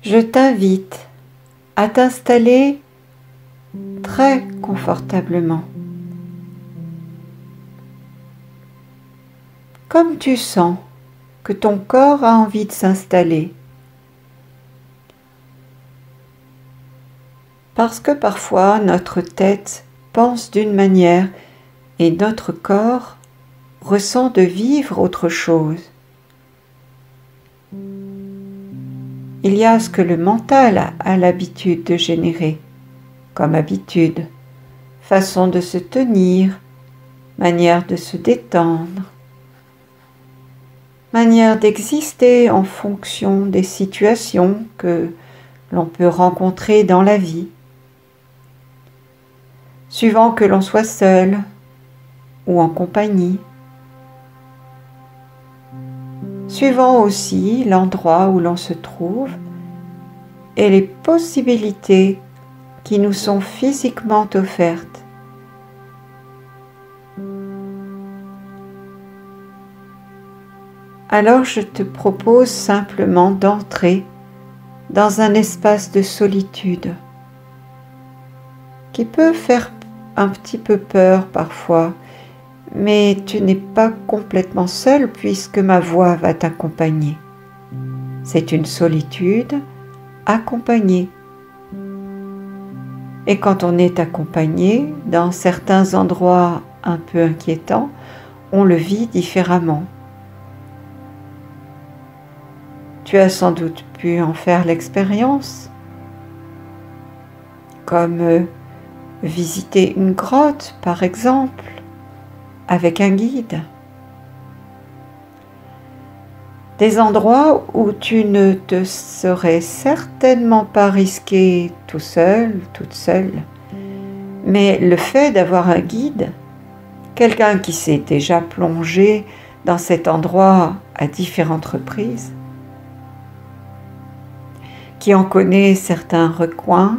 Je t'invite à t'installer très confortablement, comme tu sens que ton corps a envie de s'installer. Parce que parfois notre tête pense d'une manière et notre corps ressent de vivre autre chose. Il y a ce que le mental a l'habitude de générer, comme habitude, façon de se tenir, manière de se détendre, manière d'exister en fonction des situations que l'on peut rencontrer dans la vie, suivant que l'on soit seul ou en compagnie, suivant aussi l'endroit où l'on se trouve et les possibilités qui nous sont physiquement offertes. Alors je te propose simplement d'entrer dans un espace de solitude qui peut faire un petit peu peur parfois, mais tu n'es pas complètement seul puisque ma voix va t'accompagner. C'est une solitude accompagnée. Et quand on est accompagné, dans certains endroits un peu inquiétants, on le vit différemment. Tu as sans doute pu en faire l'expérience, comme visiter une grotte par exemple, avec un guide. Des endroits où tu ne te serais certainement pas risqué tout seul, toute seule, mais le fait d'avoir un guide, quelqu'un qui s'est déjà plongé dans cet endroit à différentes reprises, qui en connaît certains recoins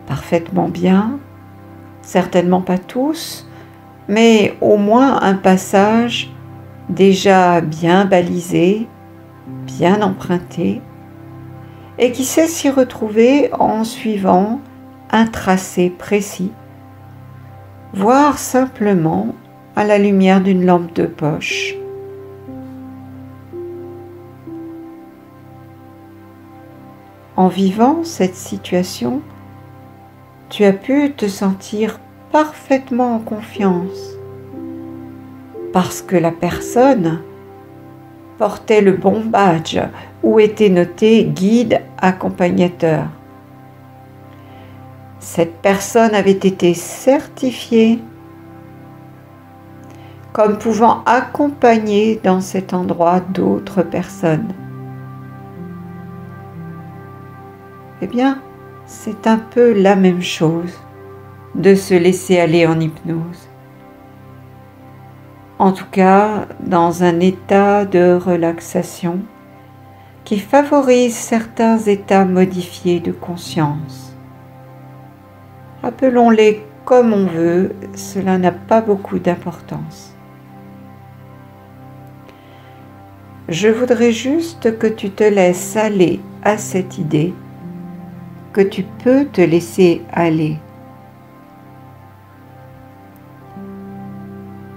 parfaitement bien, certainement pas tous, mais au moins un passage déjà bien balisé, bien emprunté, et qui sait s'y retrouver en suivant un tracé précis, voire simplement à la lumière d'une lampe de poche. En vivant cette situation, tu as pu te sentir parfaitement en confiance parce que la personne portait le bon badge où était noté guide accompagnateur. Cette personne avait été certifiée comme pouvant accompagner dans cet endroit d'autres personnes. Eh bien, c'est un peu la même chose de se laisser aller en hypnose. En tout cas, dans un état de relaxation qui favorise certains états modifiés de conscience. Appelons-les comme on veut, cela n'a pas beaucoup d'importance. Je voudrais juste que tu te laisses aller à cette idée que tu peux te laisser aller.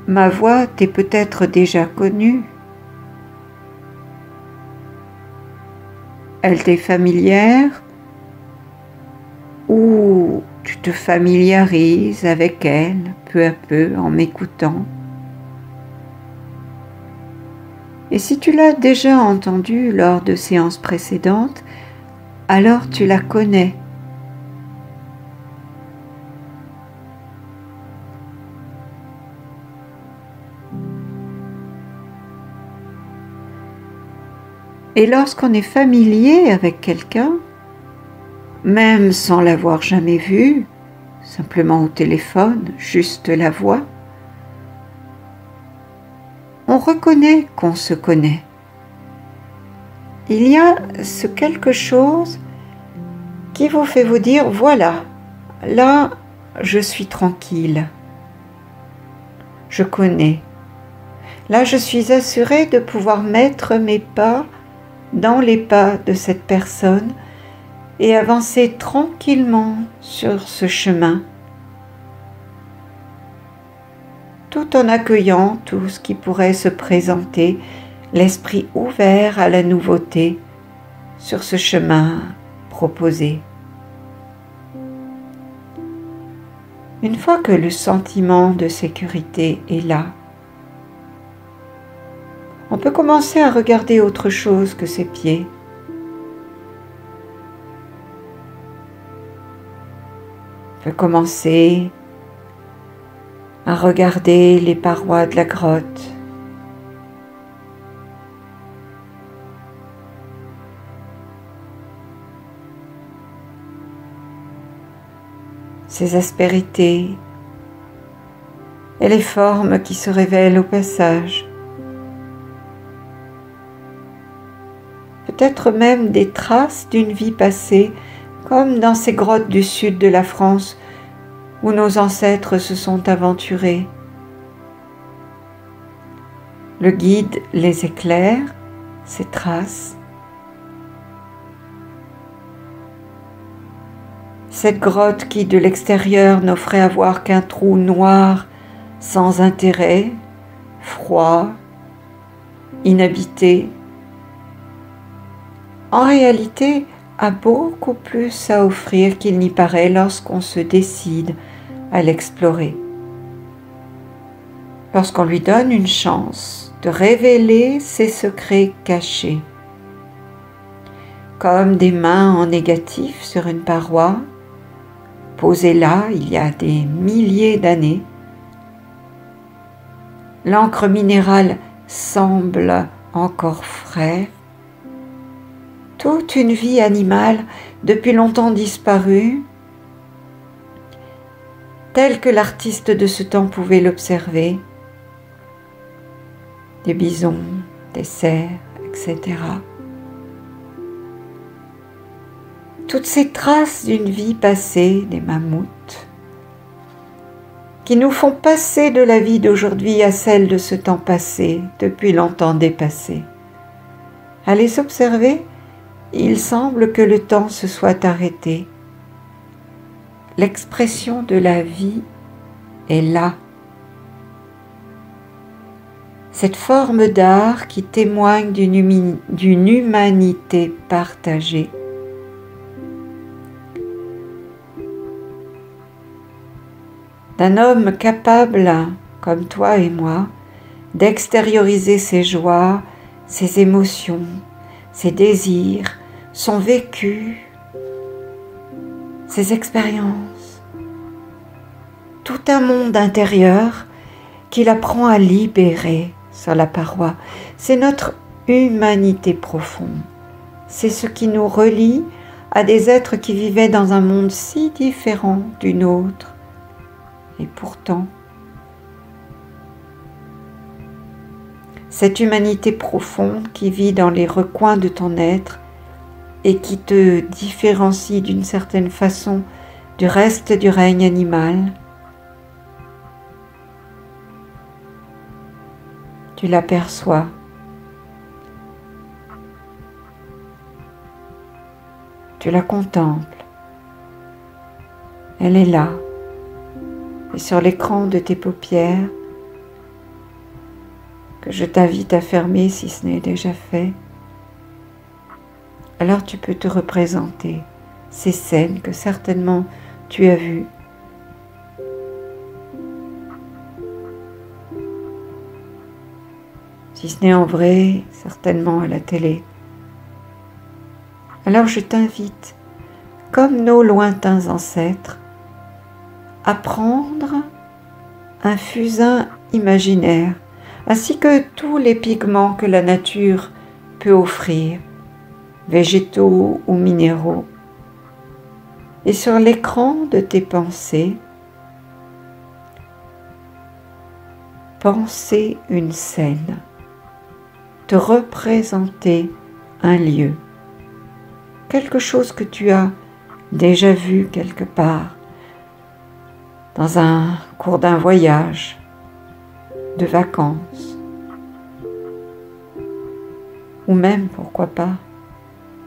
Ma voix t'est peut-être déjà connue. Elle t'est familière ou tu te familiarises avec elle peu à peu en m'écoutant. Et si tu l'as déjà entendue lors de séances précédentes, alors tu la connais. Et lorsqu'on est familier avec quelqu'un, même sans l'avoir jamais vu, simplement au téléphone, juste la voix, on reconnaît qu'on se connaît. Il y a ce quelque chose qui vous fait vous dire, voilà, là, je suis tranquille. Je connais. Là, je suis assurée de pouvoir mettre mes pas dans les pas de cette personne et avancer tranquillement sur ce chemin, tout en accueillant tout ce qui pourrait se présenter, l'esprit ouvert à la nouveauté sur ce chemin proposé. Une fois que le sentiment de sécurité est là, on peut commencer à regarder autre chose que ses pieds. On peut commencer à regarder les parois de la grotte. Ses aspérités et les formes qui se révèlent au passage. Peut-être même des traces d'une vie passée, comme dans ces grottes du sud de la France où nos ancêtres se sont aventurés. Le guide les éclaire, ces traces. Cette grotte qui de l'extérieur n'offrait à voir qu'un trou noir sans intérêt, froid, inhabité, en réalité a beaucoup plus à offrir qu'il n'y paraît lorsqu'on se décide à l'explorer. Lorsqu'on lui donne une chance de révéler ses secrets cachés. Comme des mains en négatif sur une paroi, posée là il y a des milliers d'années, l'encre minérale semble encore frais. Toute une vie animale depuis longtemps disparue, telle que l'artiste de ce temps pouvait l'observer. Des bisons, des cerfs, etc. Toutes ces traces d'une vie passée, des mammouths, qui nous font passer de la vie d'aujourd'hui à celle de ce temps passé, depuis longtemps dépassé. À les observer, il semble que le temps se soit arrêté. L'expression de la vie est là. Cette forme d'art qui témoigne d'une humanité partagée. D'un homme capable, comme toi et moi, d'extérioriser ses joies, ses émotions, ses désirs, son vécu, ses expériences. Tout un monde intérieur qu'il apprend à libérer sur la paroi. C'est notre humanité profonde. C'est ce qui nous relie à des êtres qui vivaient dans un monde si différent du nôtre. Et pourtant, cette humanité profonde qui vit dans les recoins de ton être et qui te différencie d'une certaine façon du reste du règne animal, tu l'aperçois. Tu la contemples. Elle est là. Et sur l'écran de tes paupières, que je t'invite à fermer si ce n'est déjà fait, alors tu peux te représenter ces scènes que certainement tu as vues. Si ce n'est en vrai, certainement à la télé. Alors je t'invite, comme nos lointains ancêtres, à prendre un fusain imaginaire, ainsi que tous les pigments que la nature peut offrir, végétaux ou minéraux. Et sur l'écran de tes pensées, penser une scène, te représenter un lieu, quelque chose que tu as déjà vu quelque part, dans un cours d'un voyage, de vacances, ou même, pourquoi pas,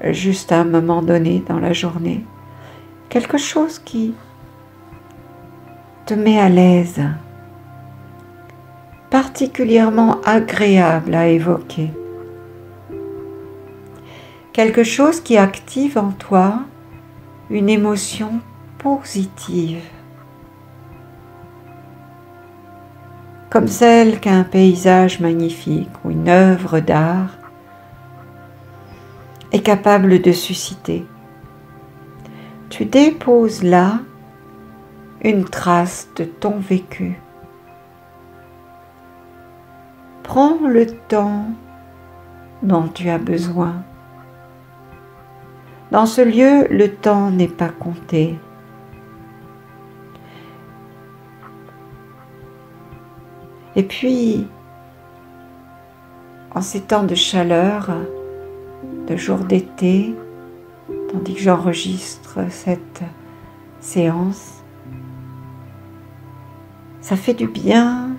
juste à un moment donné dans la journée, quelque chose qui te met à l'aise, particulièrement agréable à évoquer. Quelque chose qui active en toi une émotion positive, comme celle qu'un paysage magnifique ou une œuvre d'art est capable de susciter. Tu déposes là une trace de ton vécu. Prends le temps dont tu as besoin. Dans ce lieu, le temps n'est pas compté. Et puis, en ces temps de chaleur, de jours d'été, tandis que j'enregistre cette séance, ça fait du bien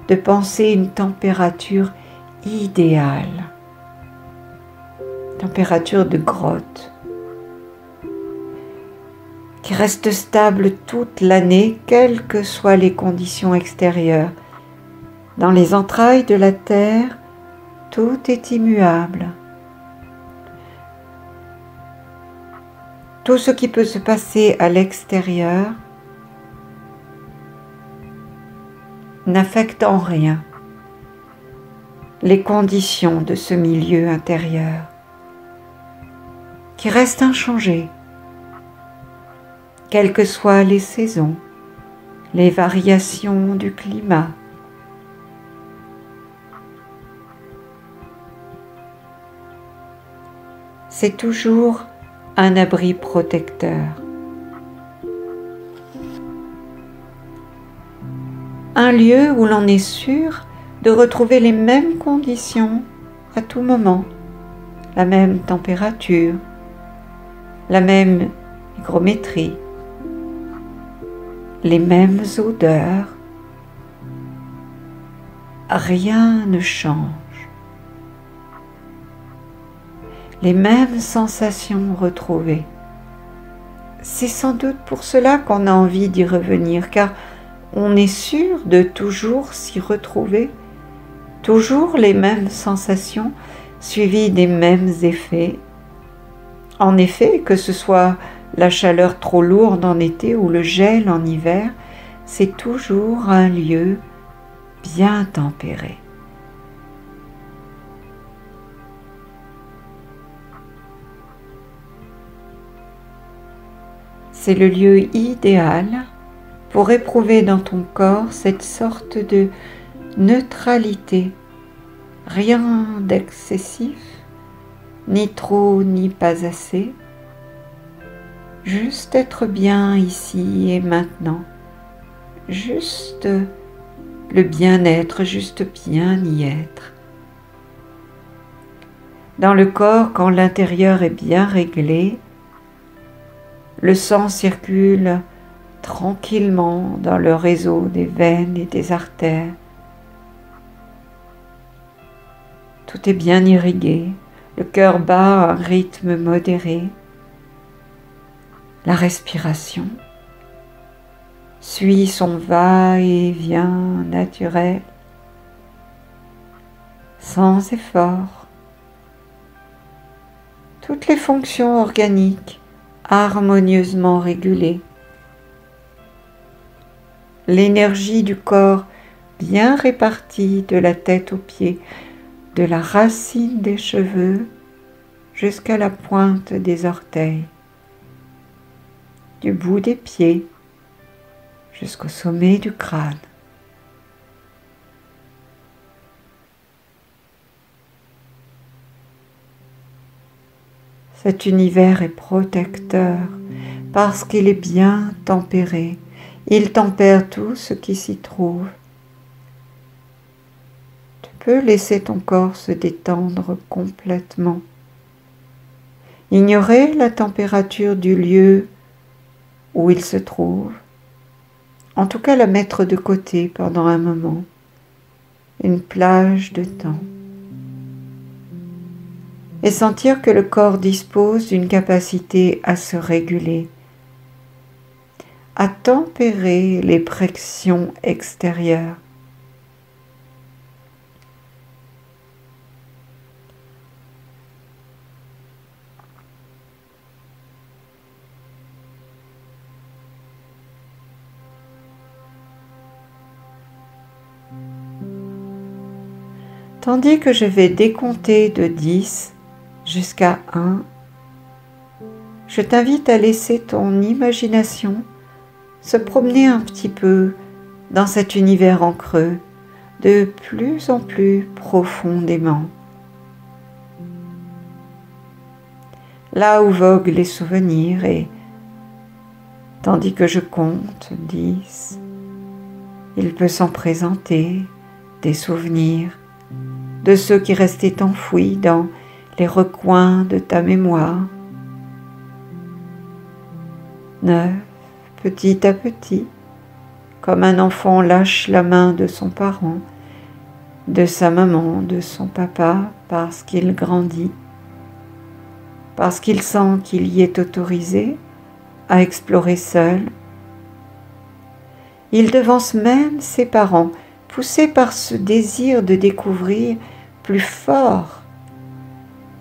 de penser une température idéale, température de grotte, qui reste stable toute l'année, quelles que soient les conditions extérieures. Dans les entrailles de la terre, tout est immuable. Tout ce qui peut se passer à l'extérieur n'affecte en rien les conditions de ce milieu intérieur, qui reste inchangé, quelles que soient les saisons, les variations du climat. C'est toujours un abri protecteur. Un lieu où l'on est sûr de retrouver les mêmes conditions à tout moment, la même température, la même hygrométrie, les mêmes odeurs. Rien ne change. Les mêmes sensations retrouvées. C'est sans doute pour cela qu'on a envie d'y revenir, car on est sûr de toujours s'y retrouver, toujours les mêmes sensations suivies des mêmes effets. En effet, que ce soit la chaleur trop lourde en été ou le gel en hiver, c'est toujours un lieu bien tempéré. C'est le lieu idéal pour éprouver dans ton corps cette sorte de neutralité, rien d'excessif, ni trop ni pas assez, juste être bien ici et maintenant, juste le bien-être, juste bien y être. Dans le corps, quand l'intérieur est bien réglé, le sang circule tranquillement dans le réseau des veines et des artères. Tout est bien irrigué, le cœur bat à un rythme modéré. La respiration suit son va-et-vient naturel, sans effort. Toutes les fonctions organiques harmonieusement régulées. L'énergie du corps bien répartie de la tête aux pieds, de la racine des cheveux jusqu'à la pointe des orteils, du bout des pieds jusqu'au sommet du crâne. Cet univers est protecteur parce qu'il est bien tempéré. Il tempère tout ce qui s'y trouve. Tu peux laisser ton corps se détendre complètement. Ignorer la température du lieu où il se trouve. En tout cas, la mettre de côté pendant un moment. Une plage de temps. et sentir que le corps dispose d'une capacité à se réguler, à tempérer les pressions extérieures. Tandis que je vais décompter de 10 jusqu'à 1, je t'invite à laisser ton imagination se promener un petit peu dans cet univers en creux, de plus en plus profondément. Là où voguent les souvenirs et, tandis que je compte 10, il peut s'en présenter des souvenirs de ceux qui restaient enfouis dans les recoins de ta mémoire. 9, petit à petit, comme un enfant lâche la main de son parent, de sa maman, de son papa, parce qu'il grandit, parce qu'il sent qu'il y est autorisé à explorer seul. Il devance même ses parents, poussé par ce désir de découvrir plus fort.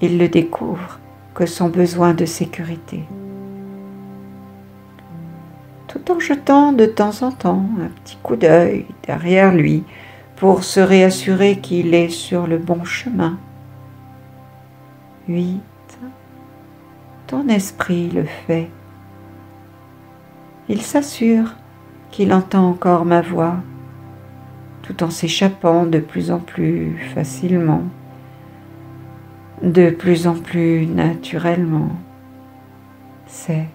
Il le découvre que son besoin de sécurité. Tout en jetant de temps en temps un petit coup d'œil derrière lui pour se réassurer qu'il est sur le bon chemin. 8. Ton esprit le fait. Il s'assure qu'il entend encore ma voix, tout en s'échappant de plus en plus facilement, de plus en plus naturellement. 7.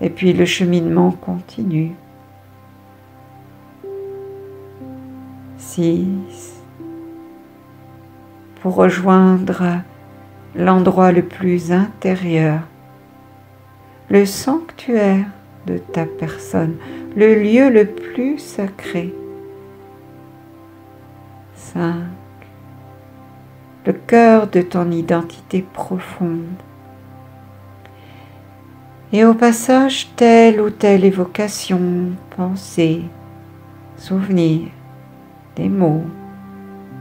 Et puis le cheminement continue. 6. Pour rejoindre l'endroit le plus intérieur, le sanctuaire de ta personne, le lieu le plus sacré. 5. Le cœur de ton identité profonde. Et au passage, telle ou telle évocation, pensée, souvenir, des mots,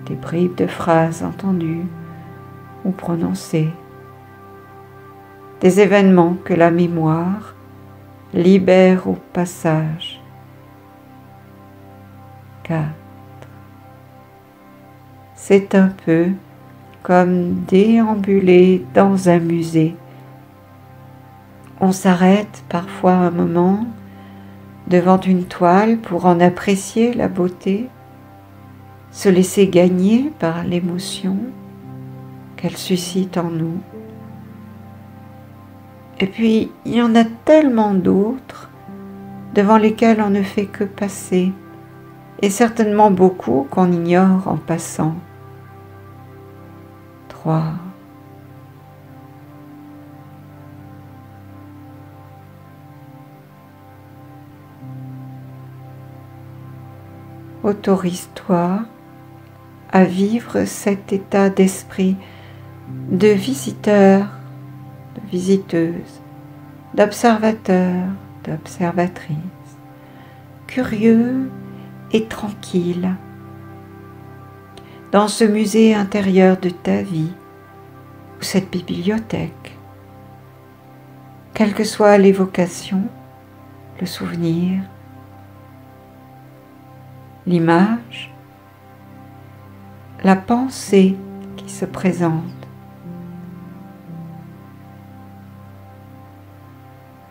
des bribes de phrases entendues ou prononcées, des événements que la mémoire libère au passage. 4. C'est un peu comme déambuler dans un musée. On s'arrête parfois un moment devant une toile pour en apprécier la beauté, se laisser gagner par l'émotion qu'elle suscite en nous. Et puis, il y en a tellement d'autres devant lesquels on ne fait que passer, et certainement beaucoup qu'on ignore en passant. 3. Autorise-toi à vivre cet état d'esprit de visiteur, de visiteuse, d'observateur, d'observatrice, curieux et tranquille, dans ce musée intérieur de ta vie, ou cette bibliothèque, quelle que soit l'évocation, le souvenir, l'image, la pensée qui se présente.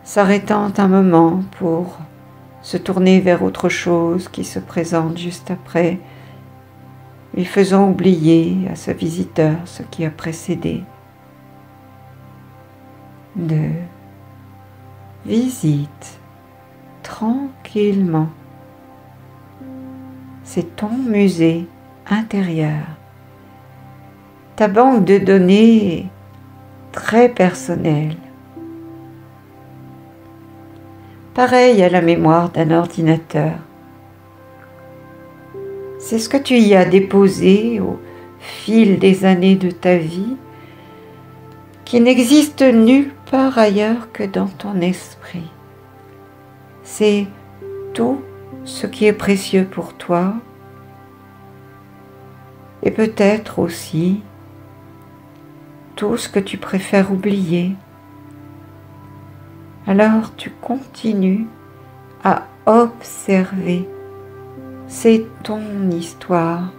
S'arrêtant un moment pour se tourner vers autre chose qui se présente juste après, lui faisant oublier à ce visiteur ce qui a précédé. 2. Visite tranquillement. C'est ton musée intérieur, ta banque de données très personnelle. Pareil à la mémoire d'un ordinateur. C'est ce que tu y as déposé au fil des années de ta vie qui n'existe nulle part ailleurs que dans ton esprit. C'est tout ce qui est précieux pour toi et peut-être aussi tout ce que tu préfères oublier. Alors tu continues à observer. C'est ton histoire,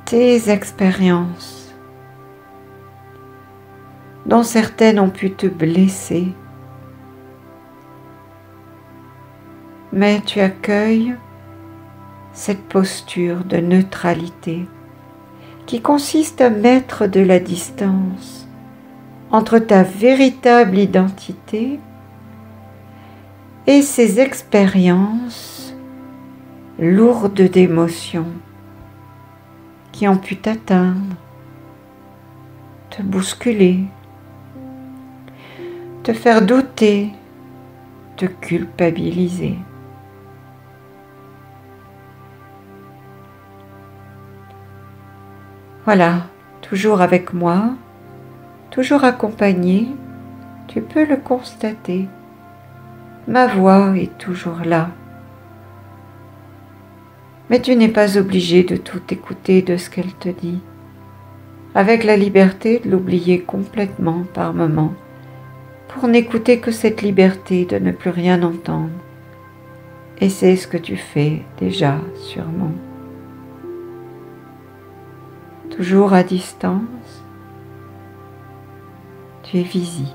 tes expériences, dont certaines ont pu te blesser, mais tu accueilles cette posture de neutralité qui consiste à mettre de la distance entre ta véritable identité et ces expériences lourdes d'émotions qui ont pu t'atteindre, te bousculer, te faire douter, te culpabiliser. Voilà, toujours avec moi, toujours accompagné, tu peux le constater. Ma voix est toujours là. Mais tu n'es pas obligé de tout écouter de ce qu'elle te dit, avec la liberté de l'oublier complètement par moments, pour n'écouter que cette liberté de ne plus rien entendre. Et c'est ce que tu fais déjà sûrement. Toujours à distance, tu es visite.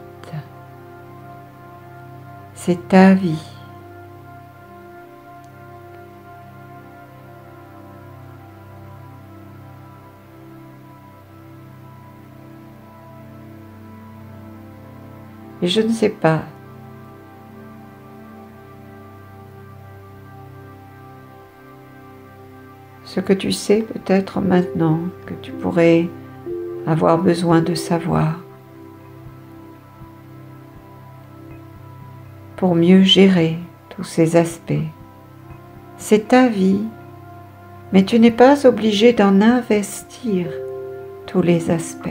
C'est ta vie. Et je ne sais pas ce que tu sais peut-être maintenant que tu pourrais avoir besoin de savoir pour mieux gérer tous ces aspects. C'est ta vie, mais tu n'es pas obligé d'en investir tous les aspects.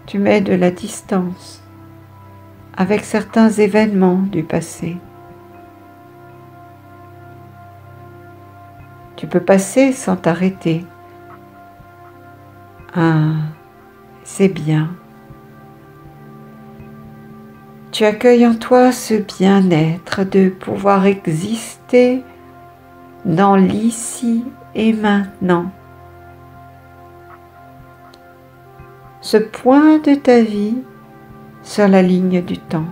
Tu mets de la distance avec certains événements du passé. Tu peux passer sans t'arrêter. Ah, c'est bien. Tu accueilles en toi ce bien-être de pouvoir exister dans l'ici et maintenant. Ce point de ta vie sur la ligne du temps.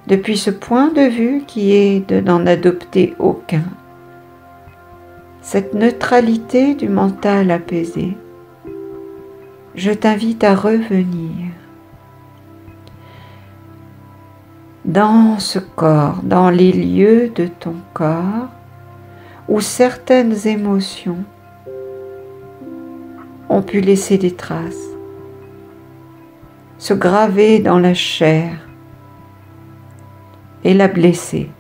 Depuis ce point de vue qui est de n'en adopter aucun, cette neutralité du mental apaisé, je t'invite à revenir dans ce corps, dans les lieux de ton corps où certaines émotions ont pu laisser des traces, se graver dans la chair et la blesser.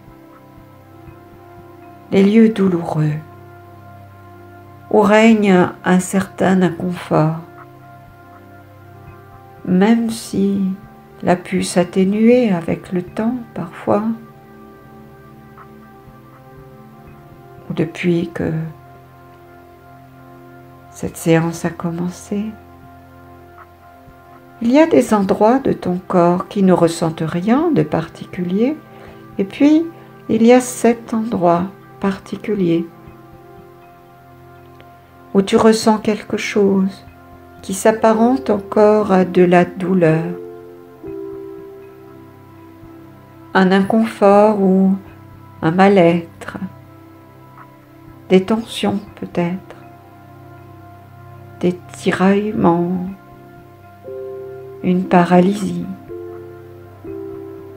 Les lieux douloureux où règne un certain inconfort, même si l'a pu s'atténuer avec le temps parfois, ou depuis que cette séance a commencé. Il y a des endroits de ton corps qui ne ressentent rien de particulier, et puis il y a cet endroit particulier où tu ressens quelque chose qui s'apparente encore à de la douleur, un inconfort ou un mal-être, des tensions peut-être, des tiraillements, une paralysie,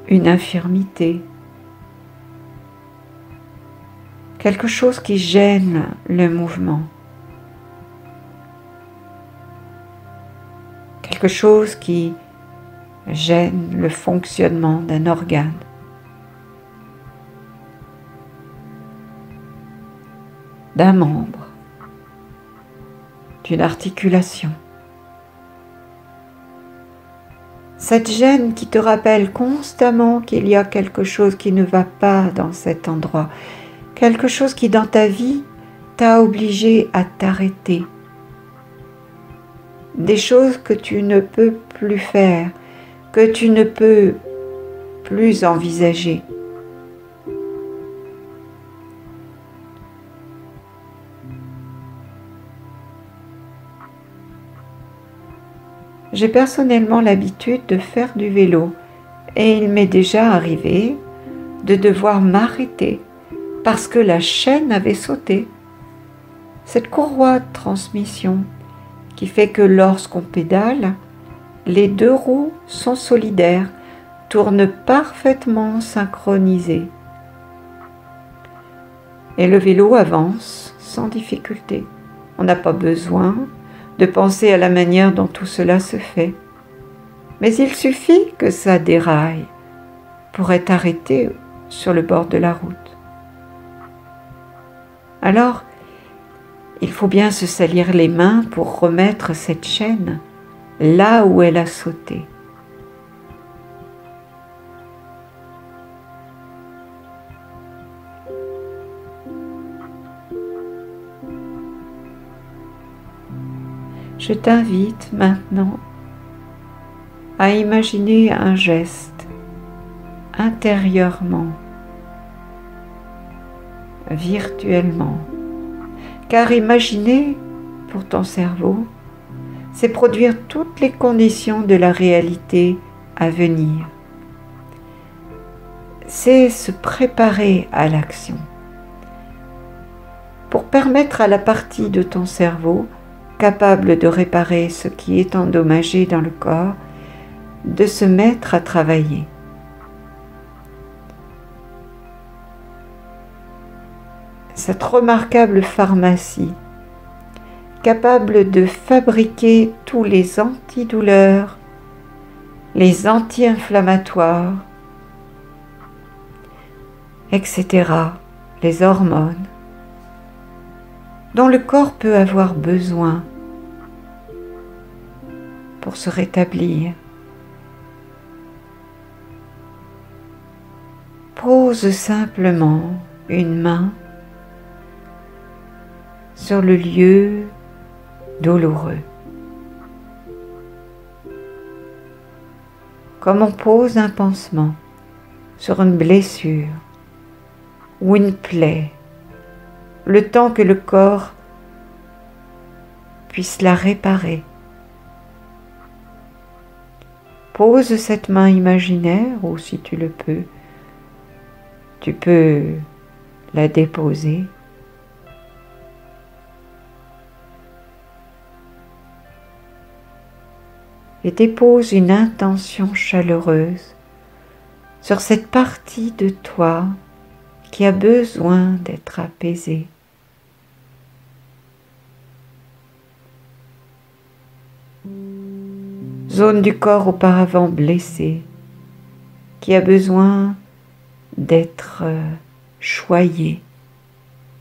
une infirmité, quelque chose qui gêne le mouvement, quelque chose qui gêne le fonctionnement d'un organe. d'un membre, d'une articulation. Cette gêne qui te rappelle constamment qu'il y a quelque chose qui ne va pas dans cet endroit, quelque chose qui dans ta vie t'a obligé à t'arrêter, des choses que tu ne peux plus faire, que tu ne peux plus envisager. J'ai personnellement l'habitude de faire du vélo et il m'est déjà arrivé de devoir m'arrêter parce que la chaîne avait sauté. Cette courroie de transmission qui fait que lorsqu'on pédale, les deux roues sont solidaires, tournent parfaitement synchronisées. Et le vélo avance sans difficulté. On n'a pas besoin de penser à la manière dont tout cela se fait. Mais il suffit que ça déraille pour être arrêté sur le bord de la route. Alors, il faut bien se salir les mains pour remettre cette chaîne là où elle a sauté. Je t'invite maintenant à imaginer un geste intérieurement, virtuellement. Car imaginer, pour ton cerveau, c'est produire toutes les conditions de la réalité à venir. C'est se préparer à l'action. Pour permettre à la partie de ton cerveau capable de réparer ce qui est endommagé dans le corps, de se mettre à travailler. Cette remarquable pharmacie, capable de fabriquer tous les antidouleurs, les anti-inflammatoires, etc., les hormones, dont le corps peut avoir besoin pour se rétablir. Pose simplement une main sur le lieu douloureux, comme on pose un pansement sur une blessure ou une plaie, le temps que le corps puisse la réparer. Pose cette main imaginaire, ou si tu le peux, tu peux la déposer. Et dépose une intention chaleureuse sur cette partie de toi qui a besoin d'être apaisée. Zone du corps auparavant blessée, qui a besoin d'être choyée,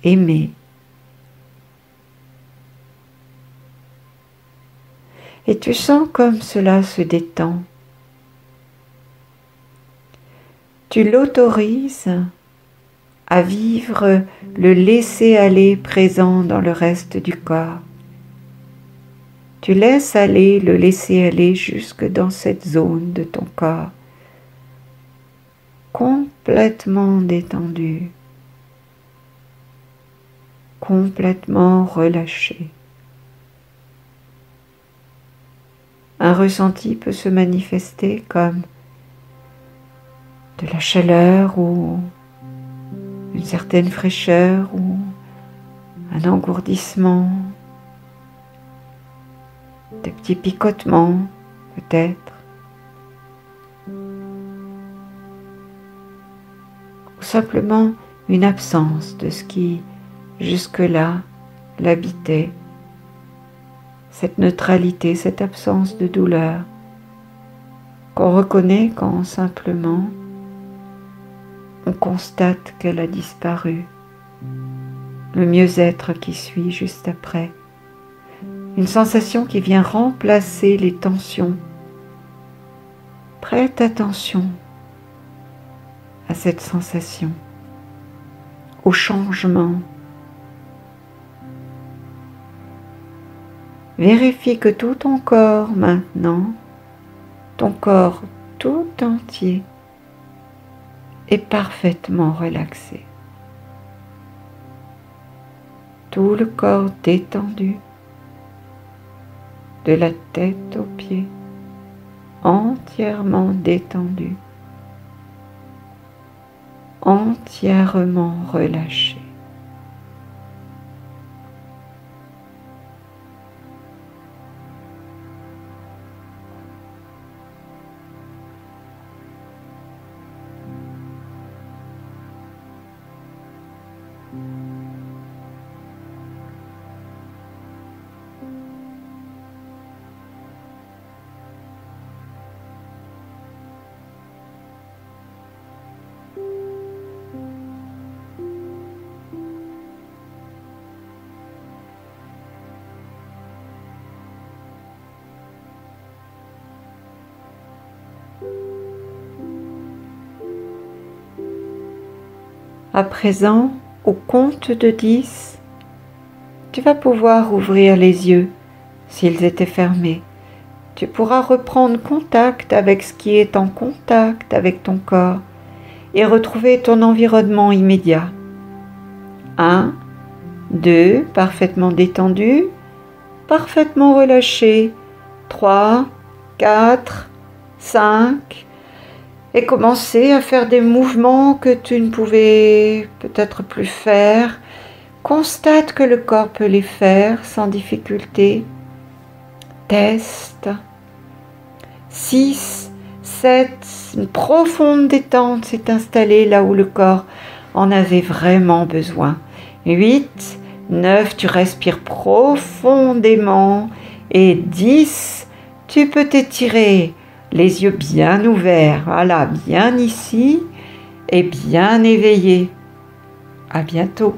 aimée. Et tu sens comme cela se détend. Tu l'autorises à vivre le laisser-aller présent dans le reste du corps. Tu laisses aller le laisser-aller jusque dans cette zone de ton corps, complètement détendu, complètement relâché. Un ressenti peut se manifester comme de la chaleur ou une certaine fraîcheur ou un engourdissement, des petits picotements peut-être, ou simplement une absence de ce qui jusque-là l'habitait, cette neutralité, cette absence de douleur qu'on reconnaît quand simplement on constate qu'elle a disparu. le mieux-être qui suit juste après. Une sensation qui vient remplacer les tensions. Prête attention à cette sensation, au changement. Vérifie que tout ton corps maintenant, ton corps tout entier, est parfaitement relaxé. Tout le corps détendu, de la tête aux pieds, entièrement détendu, entièrement relâché. À présent, au compte de 10, tu vas pouvoir ouvrir les yeux s'ils étaient fermés. Tu pourras reprendre contact avec ce qui est en contact avec ton corps et retrouver ton environnement immédiat. 1, 2, parfaitement détendu, parfaitement relâché. 3, 4, 5, et commencer à faire des mouvements que tu ne pouvais peut-être plus faire. Constate que le corps peut les faire sans difficulté. Teste. 6, 7, une profonde détente s'est installée là où le corps en avait vraiment besoin. 8, 9, tu respires profondément. Et 10, tu peux t'étirer, les yeux bien ouverts, voilà, bien ici et bien éveillés. À bientôt.